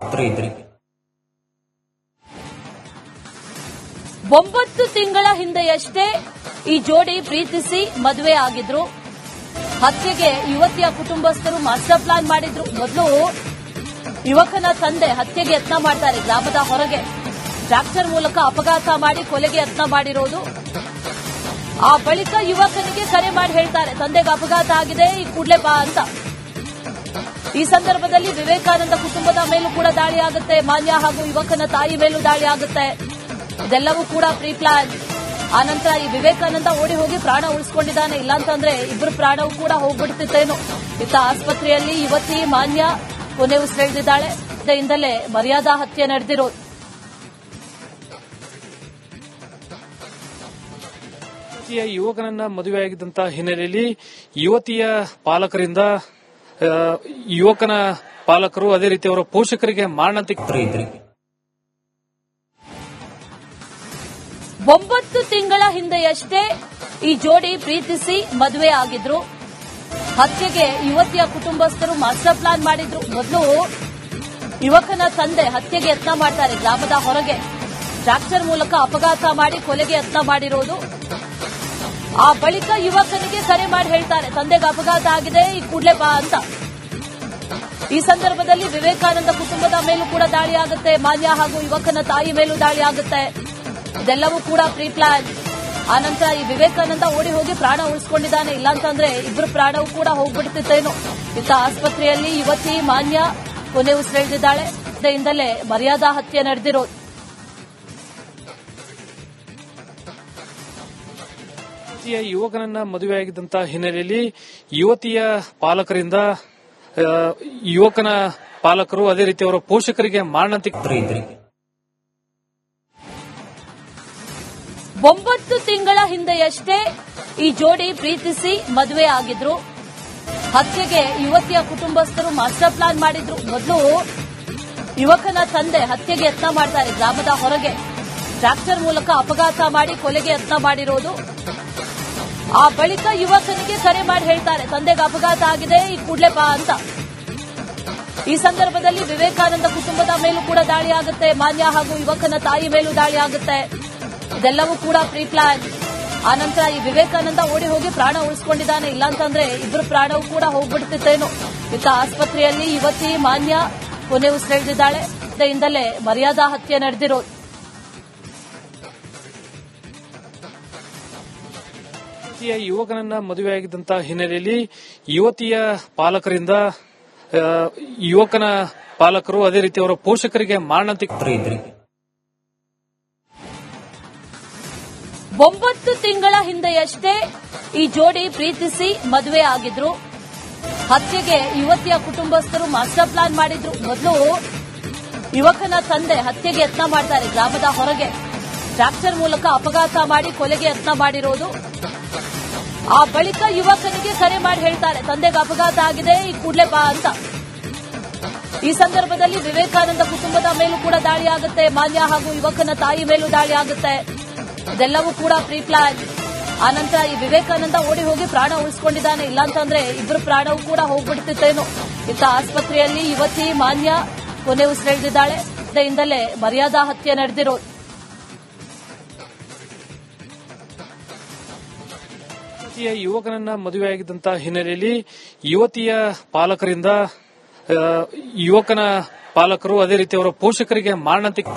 9 ತಿಂಗಳ ಹಿಂದೆಯಷ್ಟೇ ಈ ಜೋಡಿ ಪ್ರೀತಿಸಿ ಮದುವೆ ಆಗಿದ್ರು. ಹತ್ಯೆಗೆ ಯುವತಿಯ ಕುಟುಂಬಸ್ಥರು ಮಾಸ್ಟರ್ ಪ್ಲಾನ್ ಮಾಡಿದ್ರು. ಮೊದಲು ಯುವಕನ ತಂದೆ ಹತ್ಯೆಗೆ ಯತ್ನ ಮಾಡ್ತಾರೆ. ಗ್ರಾಮದ ಹೊರಗೆ ಟ್ರ್ಯಾಕ್ಟರ್ ಮೂಲಕ ಅಪಘಾತ ಮಾಡಿ ಕೊಲೆಗೆ ಯತ್ನ ಮಾಡಿರೋದು. ಆ ಬಳಿಕ ಯುವಕನಿಗೆ ಕರೆ ಮಾಡಿ ಹೇಳ್ತಾರೆ, ತಂದೆಗೆ ಅಪಘಾತ ಆಗಿದೆ, ಈ ಕೂಡಲೇ ಬಾ ಅಂತ. ಈ ಸಂದರ್ಭದಲ್ಲಿ ವಿವೇಕಾನಂದ ಕುಟುಂಬದ ಮೇಲೂ ಕೂಡ ದಾಳಿ ಆಗುತ್ತೆ. ಮಾನ್ಯ ಹಾಗೂ ಯುವಕನ ತಾಯಿ ಮೇಲೂ ದಾಳಿ ಆಗುತ್ತೆ. ಇದೆಲ್ಲವೂ ಕೂಡ ಪ್ರೀ ಪ್ಲಾನ್. ಆನಂತರ ಈ ವಿವೇಕಾನಂದ ಓಡಿ ಹೋಗಿ ಪ್ರಾಣ ಉಳಿಸಿಕೊಂಡಿದ್ದಾನೆ. ಇಲ್ಲಾಂತಂದ್ರೆ ಇಬ್ಬರು ಪ್ರಾಣವೂ ಕೂಡ ಹೋಗ್ಬಿಡ್ತಿತ್ತೇನು. ಇತ್ತ ಆಸ್ಪತ್ರೆಯಲ್ಲಿ ಯುವತಿ ಮಾನ್ಯ ಕೊನೆ ಉಸಿರೆಳೆದಿದ್ದಾಳೆ. ಇದರಿಂದಲೇ ಮರ್ಯಾದಾ ಹತ್ಯೆ ನಡೆದಿರೋದು. ಯುವಕನನ್ನ ಮದುವೆಯಾಗಿದ್ದಂತಹ ಹಿನ್ನೆಲೆಯಲ್ಲಿ ಯುವತಿಯ ಪಾಲಕರಿಂದ ಯುವಕನ ಪಾಲಕರು ಅದೇ ರೀತಿ ಅವರ ಪೋಷಕರಿಗೆ ಮಾರಣಾಂತಿಕ 9 ತಿಂಗಳ ಹಿಂದೆಯಷ್ಟೇ ಈ ಜೋಡಿ ಪ್ರೀತಿಸಿ ಮದುವೆ ಆಗಿದ್ರು. ಹತ್ಯೆಗೆ ಯುವತಿಯ ಕುಟುಂಬಸ್ಥರು ಮಾಸ್ಟರ್ ಪ್ಲಾನ್ ಮಾಡಿದ್ರು. ಮೊದಲು ಯುವಕನ ತಂದೆ ಹತ್ಯೆಗೆ ಯತ್ನ ಮಾಡ್ತಾರೆ. ಗ್ರಾಮದ ಹೊರಗೆ ಟ್ರ್ಯಾಕ್ಟರ್ ಮೂಲಕ ಅಪಘಾತ ಮಾಡಿ ಕೊಲೆಗೆ ಯತ್ನ ಮಾಡಿರೋದು. ಆ ಬಳಿಕ ಯುವಕನಿಗೆ ಕರೆ ಮಾಡಿ ಹೇಳ್ತಾರೆ, ತಂದೆಗೆ ಅಪಘಾತ ಆಗಿದೆ, ಈ ಕೂಡಲೇ ಬಾ ಅಂತ. ಈ ಸಂದರ್ಭದಲ್ಲಿ ವಿವೇಕಾನಂದ ಕುಟುಂಬದ ಮೇಲೂ ಕೂಡ ದಾಳಿ ಆಗುತ್ತೆ. ಮಾನ್ಯ ಹಾಗೂ ಯುವಕನ ತಾಯಿ ಮೇಲೂ ದಾಳಿ ಆಗುತ್ತೆ. ಇದೆಲ್ಲವೂ ಕೂಡ ಪ್ರೀ ಪ್ಲಾನ್. ಆನಂತರ ಈ ವಿವೇಕಾನಂದ ಓಡಿ ಹೋಗಿ ಪ್ರಾಣ ಉಳಿಸಿಕೊಂಡಿದ್ದಾನೆ. ಇಲ್ಲಾಂತಂದ್ರೆ ಇಬ್ಬರು ಪ್ರಾಣವೂ ಕೂಡ ಹೋಗ್ಬಿಡ್ತಿತ್ತೇನು. ಇತ್ತ ಆಸ್ಪತ್ರೆಯಲ್ಲಿ ಯುವತಿ ಮಾನ್ಯ ಕೊನೆ ಉಸಿರೆಳೆದಿದ್ದಾಳೆ. ಇದರಿಂದಲೇ ಮರ್ಯಾದಾ ಹತ್ಯೆ ನಡೆದಿರೋದು. ಯುವಕನನ್ನ ಮದುವೆಯಾಗಿದ್ದಂತಹ ಹಿನ್ನೆಲೆಯಲ್ಲಿ ಯುವತಿಯ ಪಾಲಕರಿಂದ ಯುವಕನ ಪಾಲಕರು ಅದೇ ರೀತಿ ಅವರ ಪೋಷಕರಿಗೆ ಮಾರಣಾಂತಿಕ 9 ತಿಂಗಳ ಹಿಂದೆಯಷ್ಟೇ ಈ ಜೋಡಿ ಪ್ರೀತಿಸಿ ಮದುವೆ ಆಗಿದ್ರು. ಹತ್ಯೆಗೆ ಯುವತಿಯ ಕುಟುಂಬಸ್ಥರು ಮಾಸ್ಟರ್ ಪ್ಲಾನ್ ಮಾಡಿದ್ರು. ಮೊದಲು ಯುವಕನ ತಂದೆ ಹತ್ಯೆಗೆ ಯತ್ನ ಮಾಡ್ತಾರೆ. ಗ್ರಾಮದ ಹೊರಗೆ ಟ್ರ್ಯಾಕ್ಟರ್ ಮೂಲಕ ಅಪಘಾತ ಮಾಡಿ ಕೊಲೆಗೆ ಯತ್ನ ಮಾಡಿರೋದು. ಆ ಬಳಿಕ ಯುವಕನಿಗೆ ಕರೆ ಮಾಡಿ ಹೇಳ್ತಾರೆ, ತಂದೆಗೆ ಅಪಘಾತ ಆಗಿದೆ, ಈ ಕೂಡಲೇ ಬಾ ಅಂತ. ಈ ಸಂದರ್ಭದಲ್ಲಿ ವಿವೇಕಾನಂದ ಕುಟುಂಬದ ಮೇಲೂ ಕೂಡ ದಾಳಿ ಆಗುತ್ತೆ. ಮಾನ್ಯ ಹಾಗೂ ಯುವಕನ ತಾಯಿ ಮೇಲೂ ದಾಳಿ ಆಗುತ್ತೆ. ಇದೆಲ್ಲವೂ ಕೂಡ ಪ್ರೀ ಪ್ಲಾನ್. ಆನಂತರ ಈ ವಿವೇಕಾನಂದ ಓಡಿ ಹೋಗಿ ಪ್ರಾಣ ಉಳಿಸಿಕೊಂಡಿದ್ದಾನೆ. ಇಲ್ಲಾಂತಂದ್ರೆ ಇಬ್ಬರು ಪ್ರಾಣವೂ ಕೂಡ ಹೋಗ್ಬಿಡ್ತಿತ್ತೇನು. ಇತ್ತ ಆಸ್ಪತ್ರೆಯಲ್ಲಿ ಯುವತಿ ಮಾನ್ಯ ಕೊನೆ ಉಸಿರೆಳೆದಿದ್ದಾಳೆ. ಇದರಿಂದಲೇ ಮರ್ಯಾದಾ ಹತ್ಯೆ ನಡೆದಿರೋದು. ಯುವಕನನ್ನ ಮದುವೆಯಾಗಿದ್ದಂತಹ ಹಿನ್ನೆಲೆಯಲ್ಲಿ ಯುವತಿಯ ಪಾಲಕರಿಂದ ಯುವಕನ ಪಾಲಕರು ಅದೇ ರೀತಿ ಅವರ ಪೋಷಕರಿಗೆ ಮಾರಣಾಂತಿಕ 9 ತಿಂಗಳ ಹಿಂದೆಯಷ್ಟೇ ಈ ಜೋಡಿ ಪ್ರೀತಿಸಿ ಮದುವೆ ಆಗಿದ್ರು. ಹತ್ಯೆಗೆ ಯುವತಿಯ ಕುಟುಂಬಸ್ಥರು ಮಾಸ್ಟರ್ ಪ್ಲಾನ್ ಮಾಡಿದ್ರು. ಮೊದಲು ಯುವಕನ ತಂದೆ ಹತ್ಯೆಗೆ ಯತ್ನ ಮಾಡ್ತಾರೆ. ಗ್ರಾಮದ ಹೊರಗೆ ಟ್ರ್ಯಾಕ್ಟರ್ ಮೂಲಕ ಅಪಘಾತ ಮಾಡಿ ಕೊಲೆಗೆ ಯತ್ನ ಮಾಡಿರೋದು. ಆ ಬಳಿಕ ಯುವಕನಿಗೆ ಕರೆ ಮಾಡಿ ಹೇಳ್ತಾರೆ, ತಂದೆಗೆ ಅಪಘಾತ ಆಗಿದೆ, ಈ ಕೂಡಲೇ ಬಾ ಅಂತ. ಈ ಸಂದರ್ಭದಲ್ಲಿ ವಿವೇಕಾನಂದ ಕುಟುಂಬದ ಮೇಲೂ ಕೂಡ ದಾಳಿ ಆಗುತ್ತೆ. ಮಾನ್ಯ ಹಾಗೂ ಯುವಕನ ತಾಯಿ ಮೇಲೂ ದಾಳಿ ಆಗುತ್ತೆ. ಇದೆಲ್ಲವೂ ಕೂಡ ಪ್ರೀ ಪ್ಲಾನ್. ಆನಂತರ ಈ ವಿವೇಕಾನಂದ ಓಡಿ ಹೋಗಿ ಪ್ರಾಣ ಉಳಿಸಿಕೊಂಡಿದ್ದಾನೆ. ಇಲ್ಲಾಂತಂದ್ರೆ ಇಬ್ಬರು ಪ್ರಾಣವೂ ಕೂಡ ಹೋಗ್ಬಿಡ್ತಿತ್ತೇನು. ಇತ್ತ ಆಸ್ಪತ್ರೆಯಲ್ಲಿ ಯುವತಿ ಮಾನ್ಯ ಕೊನೆ ಉಸಿರೆಳೆದಿದ್ದಾಳೆ. ಇದರಿಂದಲೇ ಮರ್ಯಾದಾ ಹತ್ಯೆ ನಡೆದಿರೋದು. ಯುವಕನನ್ನ ಮದುವೆಯಾಗಿದ್ದಂತಹ ಹಿನ್ನೆಲೆಯಲ್ಲಿ ಯುವತಿಯ ಪಾಲಕರಿಂದ ಯುವಕನ ಪಾಲಕರು ಅದೇ ರೀತಿ ಅವರ ಪೋಷಕರಿಗೆ ಮಾರಣಾಂತಿಕ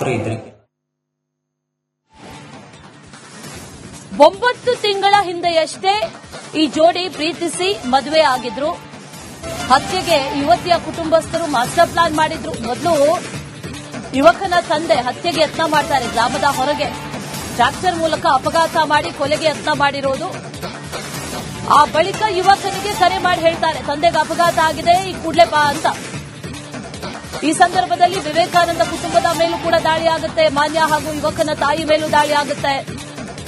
9 ತಿಂಗಳ ಹಿಂದೆಯಷ್ಟೇ ಈ ಜೋಡಿ ಪ್ರೀತಿಸಿ ಮದುವೆ ಆಗಿದ್ರು. ಹತ್ಯೆಗೆ ಯುವತಿಯ ಕುಟುಂಬಸ್ಥರು ಮಾಸ್ಟರ್ ಪ್ಲಾನ್ ಮಾಡಿದ್ರು. ಮೊದಲು ಯುವಕನ ತಂದೆ ಹತ್ಯೆಗೆ ಯತ್ನ ಮಾಡ್ತಾರೆ. ಗ್ರಾಮದ ಹೊರಗೆ ಟ್ರ್ಯಾಕ್ಟರ್ ಮೂಲಕ ಅಪಘಾತ ಮಾಡಿ ಕೊಲೆಗೆ ಯತ್ನ ಮಾಡಿರೋದು. ಆ ಬಳಿಕ ಯುವಕನಿಗೆ ಕರೆ ಮಾಡಿ ಹೇಳ್ತಾರೆ, ತಂದೆಗೆ ಅಪಘಾತ ಆಗಿದೆ, ಈ ಕೂಡಲೇ ಬಾ ಅಂತ. ಈ ಸಂದರ್ಭದಲ್ಲಿ ವಿವೇಕಾನಂದ ಕುಟುಂಬದ ಮೇಲೂ ಕೂಡ ದಾಳಿ ಆಗುತ್ತೆ. ಮಾನ್ಯ ಹಾಗೂ ಯುವಕನ ತಾಯಿ ಮೇಲೂ ದಾಳಿ ಆಗುತ್ತೆ.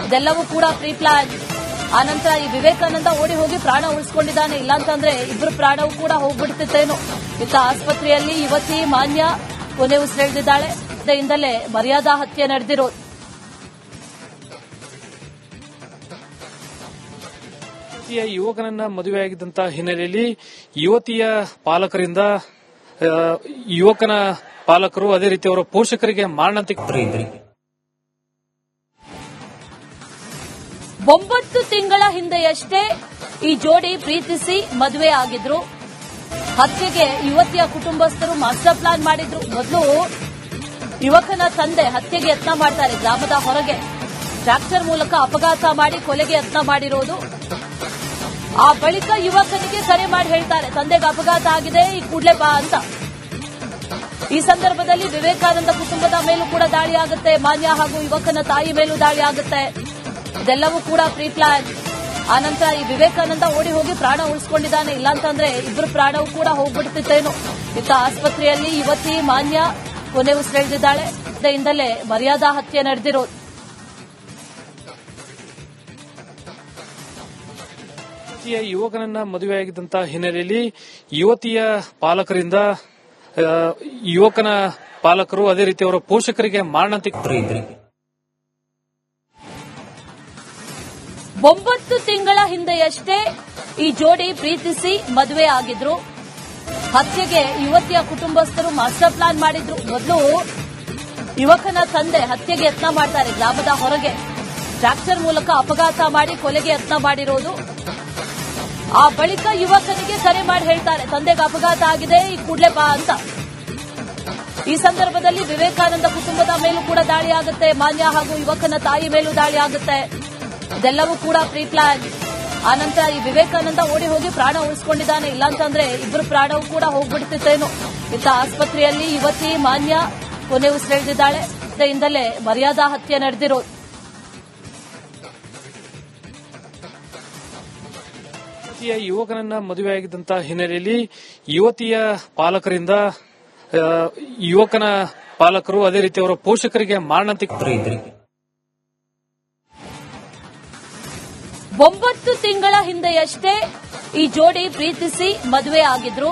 ಇದೆಲ್ಲವೂ ಕೂಡ ಪ್ರೀ ಪ್ಲಾನ್. ಆನಂತರ ಈ ವಿವೇಕಾನಂದ ಓಡಿ ಹೋಗಿ ಪ್ರಾಣ ಉಳಿಸಿಕೊಂಡಿದ್ದಾನೆ. ಇಲ್ಲಾಂತಂದ್ರೆ ಇಬ್ಬರು ಪ್ರಾಣವೂ ಕೂಡ ಹೋಗ್ಬಿಡ್ತಿತ್ತೇನು. ಇತ್ತ ಆಸ್ಪತ್ರೆಯಲ್ಲಿ ಯುವತಿ ಮಾನ್ಯ ಕೊನೆ ಉಸಿರೆಳೆದಿದ್ದಾಳೆ. ಇದರಿಂದಲೇ ಮರ್ಯಾದಾ ಹತ್ಯೆ ನಡೆದಿರೋದು. ಯುವಕನನ್ನ ಮದುವೆಯಾಗಿದ್ದಂತಹ ಹಿನ್ನೆಲೆಯಲ್ಲಿ ಯುವತಿಯ ಪಾಲಕರಿಂದ ಯುವಕನ ಪಾಲಕರು ಅದೇ ರೀತಿ ಅವರ ಪೋಷಕರಿಗೆ ಮಾರಣಾಂತಿಕ 9 ತಿಂಗಳ ಹಿಂದೆಯಷ್ಟೇ ಈ ಜೋಡಿ ಪ್ರೀತಿಸಿ ಮದುವೆ ಆಗಿದ್ರು. ಹತ್ಯೆಗೆ ಯುವತಿಯ ಕುಟುಂಬಸ್ಥರು ಮಾಸ್ಟರ್ ಪ್ಲಾನ್ ಮಾಡಿದ್ರು. ಮೊದಲು ಯುವಕನ ತಂದೆ ಹತ್ಯೆಗೆ ಯತ್ನ ಮಾಡ್ತಾರೆ ಗ್ರಾಮದ ಹೊರಗೆ. ಟ್ರ್ಯಾಕ್ಟರ್ ಮೂಲಕ ಅಪಘಾತ ಮಾಡಿ ಕೊಲೆಗೆ ಯತ್ನ ಮಾಡಿರೋದು. ಆ ಬಳಿಕ ಯುವಕನಿಗೆ ಕರೆ ಮಾಡಿ ಹೇಳ್ತಾರೆ, ತಂದೆಗೆ ಅಪಘಾತ ಆಗಿದೆ, ಈ ಕೂಡಲೇ ಬಾ ಅಂತ. ಈ ಸಂದರ್ಭದಲ್ಲಿ ವಿವೇಕಾನಂದ ಕುಟುಂಬದ ಮೇಲೂ ಕೂಡ ದಾಳಿ ಆಗುತ್ತೆ. ಮಾನ್ಯ ಹಾಗೂ ಯುವಕನ ತಾಯಿ ಮೇಲೂ ದಾಳಿ ಆಗುತ್ತೆ. ಇದೆಲ್ಲವೂ ಕೂಡ ಪ್ರೀ ಪ್ಲಾನ್. ಆನಂತರ ಈ ವಿವೇಕಾನಂದ ಓಡಿ ಹೋಗಿ ಪ್ರಾಣ ಉಳಿಸಿಕೊಂಡಿದ್ದಾನೆ. ಇಲ್ಲಾಂತಂದ್ರೆ ಇಬ್ಬರು ಪ್ರಾಣವೂ ಕೂಡ ಹೋಗ್ಬಿಡ್ತಿತ್ತೇನೋ. ಇತ್ತ ಆಸ್ಪತ್ರೆಯಲ್ಲಿ ಯುವತಿ ಮಾನ್ಯ ಕೊನೆ ಉಸಿರೆಳೆದಿದ್ದಾಳೆ. ಇದರಿಂದಲೇ ಮರ್ಯಾದಾ ಹತ್ಯೆ ನಡೆದಿರೋದು. ಯುವಕನನ್ನ ಮದುವೆಯಾಗಿದ್ದಂತಹ ಹಿನ್ನೆಲೆಯಲ್ಲಿ ಯುವತಿಯ ಪಾಲಕರಿಂದ ಯುವಕನ ಪಾಲಕರು ಅದೇ ರೀತಿ ಅವರ ಪೋಷಕರಿಗೆ ಮಾರಣಾಂತಿಕ 9 ತಿಂಗಳ ಹಿಂದೆಯಷ್ಟೇ ಈ ಜೋಡಿ ಪ್ರೀತಿಸಿ ಮದುವೆ ಆಗಿದ್ರು. ಹತ್ಯೆಗೆ ಯುವತಿಯ ಕುಟುಂಬಸ್ಥರು ಮಾಸ್ಟರ್ ಪ್ಲಾನ್ ಮಾಡಿದ್ರು. ಮೊದಲು ಯುವಕನ ತಂದೆ ಹತ್ಯೆಗೆ ಯತ್ನ ಮಾಡ್ತಾರೆ ಗ್ರಾಮದ ಹೊರಗೆ. ಟ್ರ್ಯಾಕ್ಟರ್ ಮೂಲಕ ಅಪಘಾತ ಮಾಡಿ ಕೊಲೆಗೆ ಯತ್ನ ಮಾಡಿರೋದು. ಆ ಬಳಿಕ ಯುವಕನಿಗೆ ಕರೆ ಮಾಡಿ ಹೇಳ್ತಾರೆ, ತಂದೆಗೆ ಅಪಘಾತ ಆಗಿದೆ, ಈ ಕೂಡಲೇ ಬಾ ಅಂತ. ಈ ಸಂದರ್ಭದಲ್ಲಿ ವಿವೇಕಾನಂದ ಕುಟುಂಬದ ಮೇಲೂ ಕೂಡ ದಾಳಿ ಆಗುತ್ತೆ. ಮಾನ್ಯ ಹಾಗೂ ಯುವಕನ ತಾಯಿ ಮೇಲೂ ದಾಳಿ ಆಗುತ್ತೆ. ಇದೆಲ್ಲವೂ ಕೂಡ ಪ್ರೀ ಪ್ಲಾನ್. ಆನಂತರ ಈ ವಿವೇಕಾನಂದ ಓಡಿ ಹೋಗಿ ಪ್ರಾಣ ಉಳಿಸಿಕೊಂಡಿದ್ದಾನೆ. ಇಲ್ಲಾಂತಂದ್ರೆ ಇಬ್ಬರು ಪ್ರಾಣವೂ ಕೂಡ ಹೋಗ್ಬಿಡ್ತಿತ್ತೇನೋ. ಇತ್ತ ಆಸ್ಪತ್ರೆಯಲ್ಲಿ ಯುವತಿ ಮಾನ್ಯ ಕೊನೆ ಉಸಿರೆಳೆದಿದ್ದಾಳೆ. ಇದರಿಂದಲೇ ಮರ್ಯಾದಾ ಹತ್ಯೆ ನಡೆದಿರೋದು. ಯುವಕನನ್ನ ಮದುವೆಯಾಗಿದ್ದಂತಹ ಹಿನ್ನೆಲೆಯಲ್ಲಿ ಯುವತಿಯ ಪಾಲಕರಿಂದ ಯುವಕನ ಪಾಲಕರು ಅದೇ ರೀತಿ ಅವರ ಪೋಷಕರಿಗೆ ಮಾರಣಾಂತಿಕ 9 ತಿಂಗಳ ಹಿಂದೆಯಷ್ಟೇ ಈ ಜೋಡಿ ಪ್ರೀತಿಸಿ ಮದುವೆ ಆಗಿದ್ರು.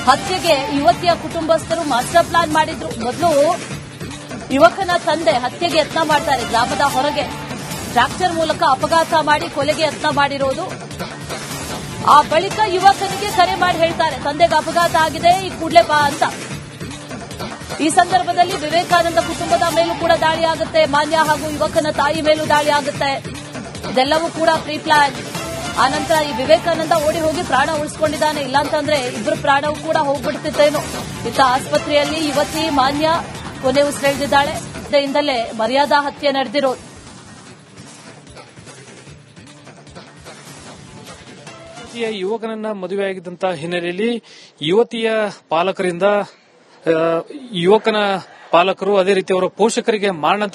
ಹತ್ಯೆಗೆ ಯುವತಿಯ ಕುಟುಂಬಸ್ಥರು ಮಾಸ್ಟರ್ ಪ್ಲಾನ್ ಮಾಡಿದ್ರು. ಮೊದಲು ಯುವಕನ ತಂದೆ ಹತ್ಯೆಗೆ ಯತ್ನ ಮಾಡ್ತಾರೆ ಗ್ರಾಮದ ಹೊರಗೆ. ಟ್ರ್ಯಾಕ್ಟರ್ ಮೂಲಕ ಅಪಘಾತ ಮಾಡಿ ಕೊಲೆಗೆ ಯತ್ನ ಮಾಡಿರೋದು. ಆ ಬಳಿಕ ಯುವಕನಿಗೆ ಕರೆ ಮಾಡಿ ಹೇಳ್ತಾರೆ, ತಂದೆಗೆ ಅಪಘಾತ ಆಗಿದೆ, ಈ ಕೂಡಲೇ ಬಾ ಅಂತ. ಈ ಸಂದರ್ಭದಲ್ಲಿ ವಿವೇಕಾನಂದ ಕುಟುಂಬದ ಮೇಲೂ ಕೂಡ ದಾಳಿ ಆಗುತ್ತೆ. ಮಾನ್ಯ ಹಾಗೂ ಯುವಕನ ತಾಯಿ ಮೇಲೂ ದಾಳಿ ಆಗುತ್ತೆ. ಇದೆಲ್ಲವೂ ಕೂಡ ಪ್ರೀ ಪ್ಲಾನ್. ಆನಂತರ ಈ ವಿವೇಕಾನಂದ ಓಡಿ ಹೋಗಿ ಪ್ರಾಣ ಉಳಿಸಿಕೊಂಡಿದ್ದಾನೆ. ಇಲ್ಲಾಂತಂದ್ರೆ ಇಬ್ಬರು ಪ್ರಾಣವೂ ಕೂಡ ಹೋಗ್ಬಿಡ್ತಿತ್ತೇನೋ. ಇತ್ತ ಆಸ್ಪತ್ರೆಯಲ್ಲಿ ಯುವತಿ ಮಾನ್ಯ ಕೊನೆ ಉಸಿರೆಳೆದಿದ್ದಾಳೆ. ಇದರಿಂದಲೇ ಮರ್ಯಾದಾ ಹತ್ಯೆ ನಡೆದಿರೋದು. ಯುವಕನನ್ನ ಮದುವೆಯಾಗಿದ್ದಂತಹ ಹಿನ್ನೆಲೆಯಲ್ಲಿ ಯುವತಿಯ ಪಾಲಕರಿಂದ ಯುವಕನ ಪಾಲಕರು ಅದೇ ರೀತಿ ಅವರ ಪೋಷಕರಿಗೆ ಮಾರಣಾಂತಿಕ